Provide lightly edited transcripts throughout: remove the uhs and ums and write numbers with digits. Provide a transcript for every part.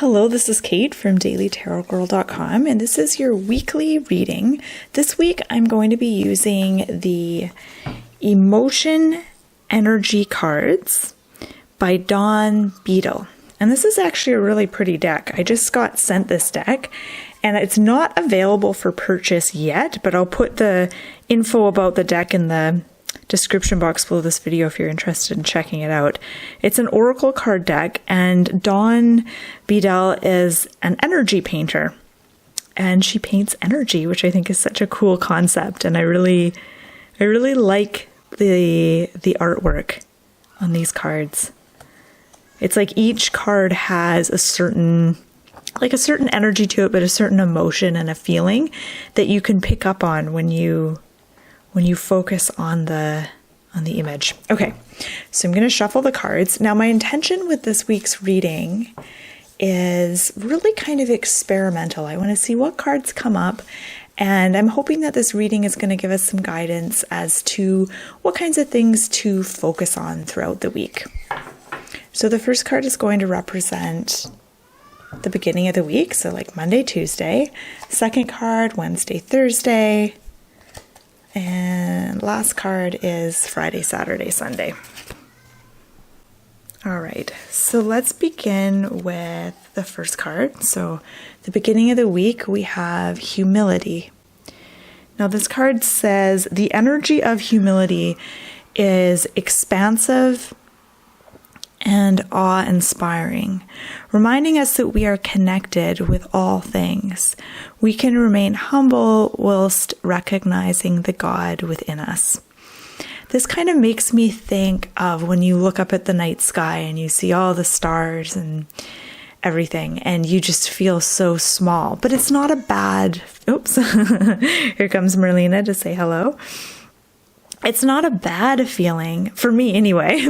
Hello, this is Kate from dailytarotgirl.com, and this is your weekly reading. This week I'm going to be using the Emotion Energy cards by Beedell. And this is actually a really pretty deck. I just got sent this deck, and it's not available for purchase yet, but I'll put the info about the deck in the description box below this video if you're interested in checking it out. It's an oracle card deck, and Dawn Beedell is an energy painter, and she paints energy, which I think is such a cool concept, and I really like the artwork on these cards. It's like each card has a certain energy to it, but a certain emotion and a feeling that you can pick up on when you focus on the image. Okay, so I'm going to shuffle the cards. Now, my intention with this week's reading is really kind of experimental. I want to see what cards come up, and I'm hoping that this reading is going to give us some guidance as to what kinds of things to focus on throughout the week. So the first card is going to represent the beginning of the week, so like Monday, Tuesday. Second card, Wednesday, Thursday. And last card is Friday, Saturday, Sunday. All right, so let's begin with the first card. So the beginning of the week, we have humility. Now this card says the energy of humility is expansive and awe-inspiring, reminding us that we are connected with all things. We can remain humble whilst recognizing the God within us. This kind of makes me think of when you look up at the night sky and you see all the stars and everything, and you just feel so small. But it's not a bad... Oops. Here comes Merlina to say hello. It's not a bad feeling, for me anyway.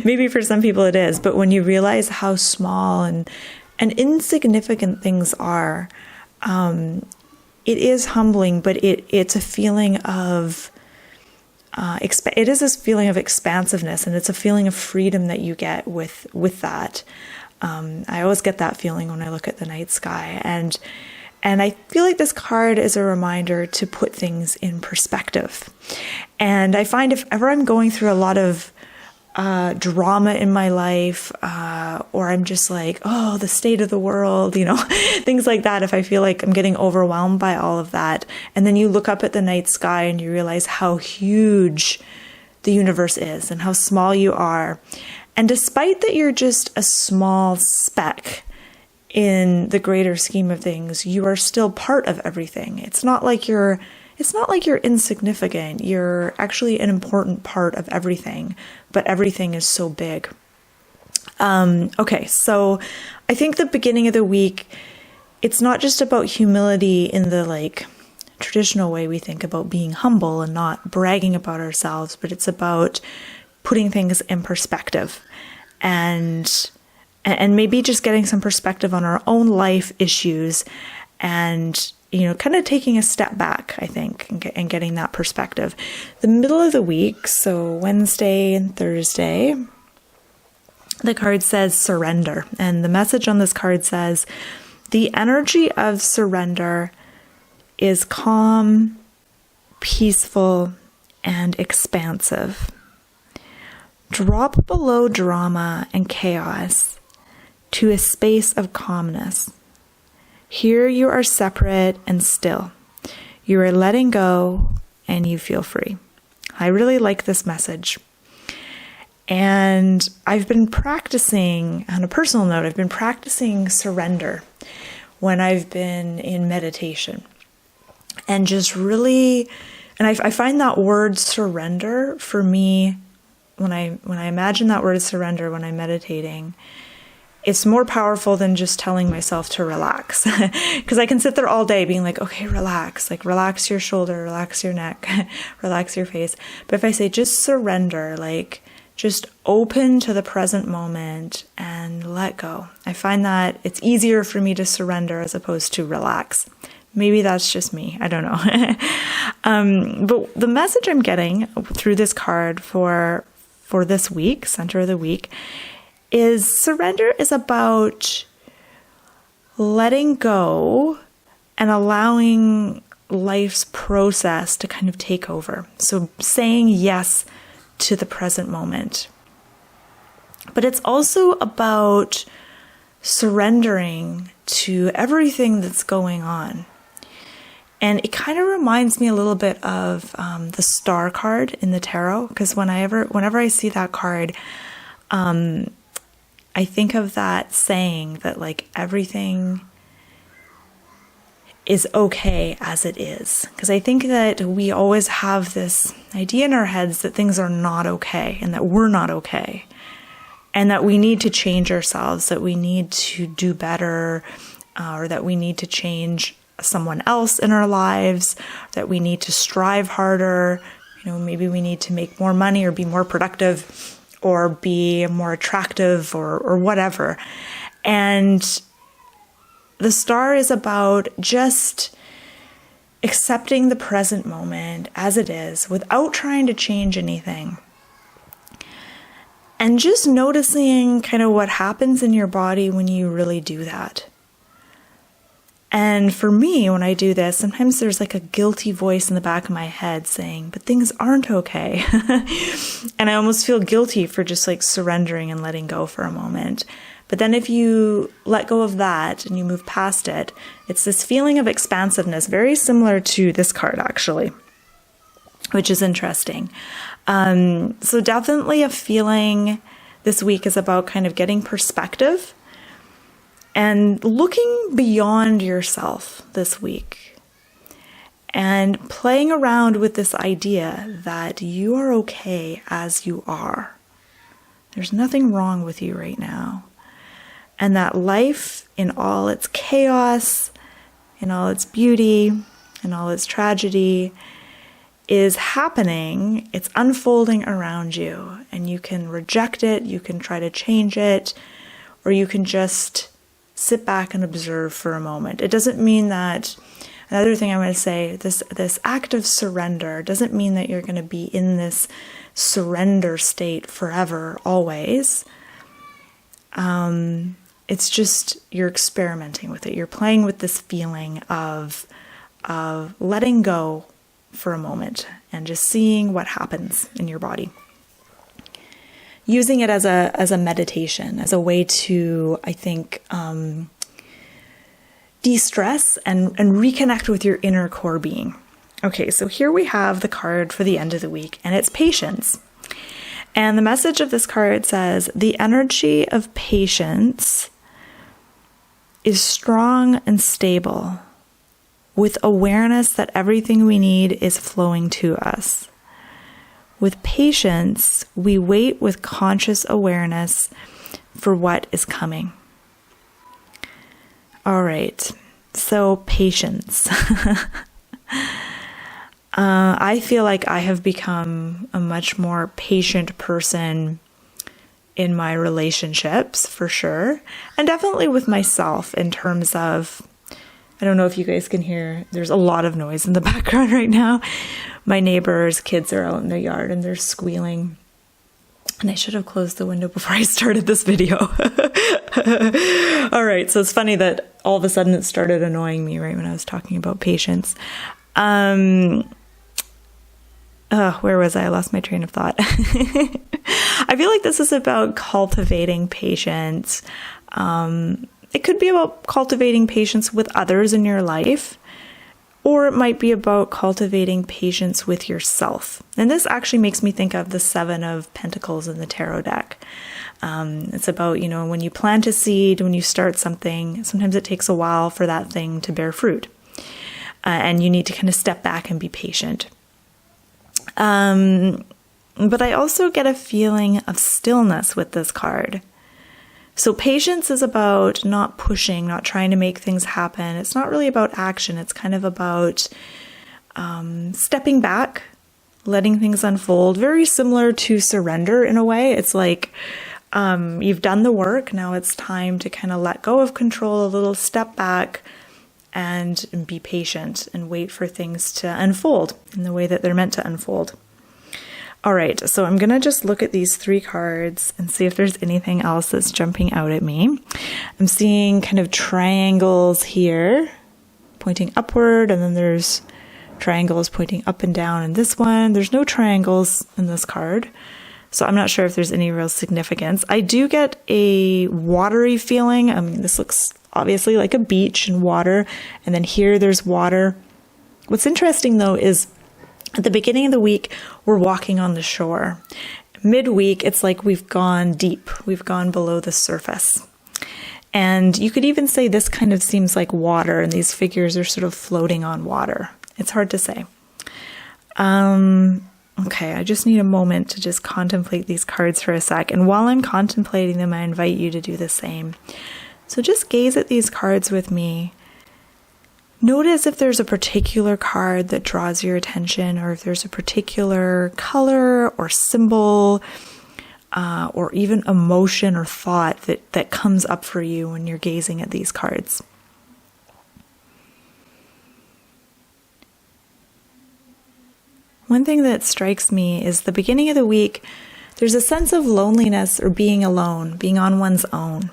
Maybe for some people it is, but when you realize how small and insignificant things are, it is humbling, but it's a feeling of, it is this feeling of expansiveness, and it's a feeling of freedom that you get with that. I always get that feeling when I look at the night sky, and I feel like this card is a reminder to put things in perspective. And I find if ever I'm going through a lot of drama in my life, or I'm just like, oh, the state of the world, things like that, if I feel like I'm getting overwhelmed by all of that, and then you look up at the night sky and you realize how huge the universe is and how small you are. And despite that you're just a small speck in the greater scheme of things, you are still part of everything. It's not like you're insignificant. You're actually an important part of everything, but everything is so big. Okay, so I think the beginning of the week, it's not just about humility in the traditional way we think about being humble and not bragging about ourselves, but it's about putting things in perspective and maybe just getting some perspective on our own life issues and, kind of taking a step back, I think, and getting that perspective. The middle of the week, so Wednesday and Thursday, the card says surrender. And the message on this card says, the energy of surrender is calm, peaceful, and expansive. Drop below drama and chaos to a space of calmness. Here you are separate and still. You are letting go and you feel free. I really like this message. And I've been practicing, on a personal note, I've been practicing surrender when I've been in meditation. And just really, and I find that word surrender for me, when I imagine that word surrender when I'm meditating, it's more powerful than just telling myself to relax. Because I can sit there all day being like, okay, relax. Relax your shoulder, relax your neck, relax your face. But if I say just surrender, just open to the present moment and let go, I find that it's easier for me to surrender as opposed to relax. Maybe that's just me. I don't know. But the message I'm getting through this card for this week, center of the week, is surrender is about letting go and allowing life's process to kind of take over. So saying yes to the present moment. But it's also about surrendering to everything that's going on. And it kind of reminds me a little bit of the star card in the tarot, because whenever I see that card, I think of that saying that like everything is okay as it is. Because I think that we always have this idea in our heads that things are not okay and that we're not okay. And that we need to change ourselves, that we need to do better, or that we need to change someone else in our lives, that we need to strive harder. Maybe we need to make more money or be more productive or be more attractive or whatever. And the star is about just accepting the present moment as it is without trying to change anything. And just noticing kind of what happens in your body when you really do that. And for me, when I do this, sometimes there's like a guilty voice in the back of my head saying, but things aren't okay. And I almost feel guilty for just like surrendering and letting go for a moment. But then if you let go of that and you move past it, it's this feeling of expansiveness, very similar to this card actually, which is interesting. So definitely a feeling this week is about kind of getting perspective and looking beyond yourself this week and playing around with this idea that you are okay as you are. There's nothing wrong with you right now. And that life in all its chaos, in all its beauty, in all its tragedy is happening, it's unfolding around you, and you can reject it, you can try to change it, or you can just sit back and observe for a moment. It doesn't mean that, another thing I want to say, this act of surrender doesn't mean that you're going to be in this surrender state forever, always. It's just, you're experimenting with it. You're playing with this feeling of letting go for a moment and just seeing what happens in your body. Using it as a meditation, as a way to, I think, de-stress and reconnect with your inner core being. Okay, so here we have the card for the end of the week, and it's patience. And the message of this card says, the energy of patience is strong and stable, with awareness that everything we need is flowing to us. With patience, we wait with conscious awareness for what is coming. All right, so patience. I feel like I have become a much more patient person in my relationships, for sure, and definitely with myself in terms of, I don't know if you guys can hear, there's a lot of noise in the background right now. My neighbor's kids are out in the yard and they're squealing. And I should have closed the window before I started this video. All right, so it's funny that all of a sudden it started annoying me right when I was talking about patience. Where was I? I lost my train of thought. I feel like this is about cultivating patience. It could be about cultivating patience with others in your life, or it might be about cultivating patience with yourself. And this actually makes me think of the 7 of Pentacles in the tarot deck. It's about, when you plant a seed, when you start something, sometimes it takes a while for that thing to bear fruit. And you need to kind of step back and be patient. But I also get a feeling of stillness with this card. So patience is about not pushing, not trying to make things happen. It's not really about action. It's kind of about stepping back, letting things unfold. Very similar to surrender in a way. It's like you've done the work. Now it's time to kind of let go of control, a little step back, and be patient and wait for things to unfold in the way that they're meant to unfold. All right, so I'm going to just look at these 3 cards and see if there's anything else that's jumping out at me. I'm seeing kind of triangles here pointing upward, and then there's triangles pointing up and down in this one. There's no triangles in this card, so I'm not sure if there's any real significance. I do get a watery feeling. This looks obviously like a beach and water, and then here there's water. What's interesting though is at the beginning of the week, we're walking on the shore. Midweek, it's like we've gone deep. We've gone below the surface. And you could even say this kind of seems like water, and these figures are sort of floating on water. It's hard to say. Okay, I just need a moment to just contemplate these cards for a sec. And while I'm contemplating them, I invite you to do the same. So just gaze at these cards with me. Notice if there's a particular card that draws your attention, or if there's a particular color or symbol, or even emotion or thought that comes up for you when you're gazing at these cards. One thing that strikes me is the beginning of the week, there's a sense of loneliness or being alone, being on one's own.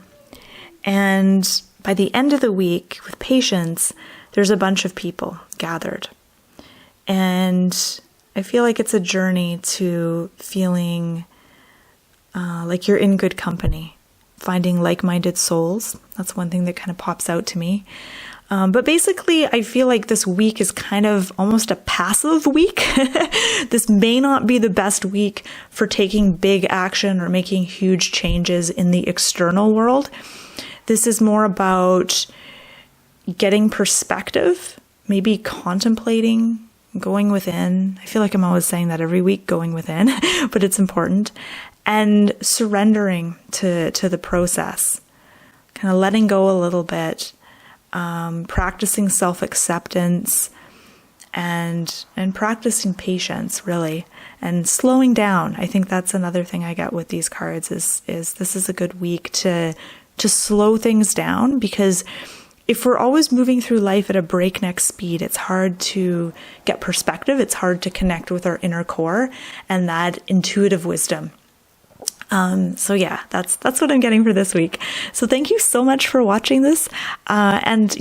And by the end of the week, with patience, there's a bunch of people gathered. And I feel like it's a journey to feeling like you're in good company, finding like-minded souls. That's one thing that kind of pops out to me. But basically, I feel like this week is kind of almost a passive week. This may not be the best week for taking big action or making huge changes in the external world. This is more about getting perspective, maybe contemplating, going within. I feel like I'm always saying that every week, going within, but it's important. And surrendering to the process, kind of letting go a little bit, practicing self-acceptance and practicing patience, really, and slowing down. I think that's another thing I get with these cards is this is a good week to slow things down, because if we're always moving through life at a breakneck speed, it's hard to get perspective. It's hard to connect with our inner core and that intuitive wisdom. So yeah, that's what I'm getting for this week. So thank you so much for watching this. And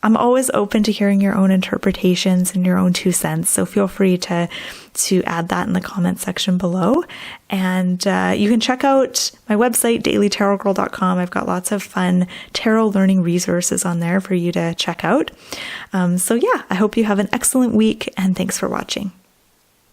I'm always open to hearing your own interpretations and your own 2 cents. So feel free to add that in the comment section below. And you can check out my website, dailytarotgirl.com. I've got lots of fun tarot learning resources on there for you to check out. So yeah, I hope you have an excellent week, and thanks for watching.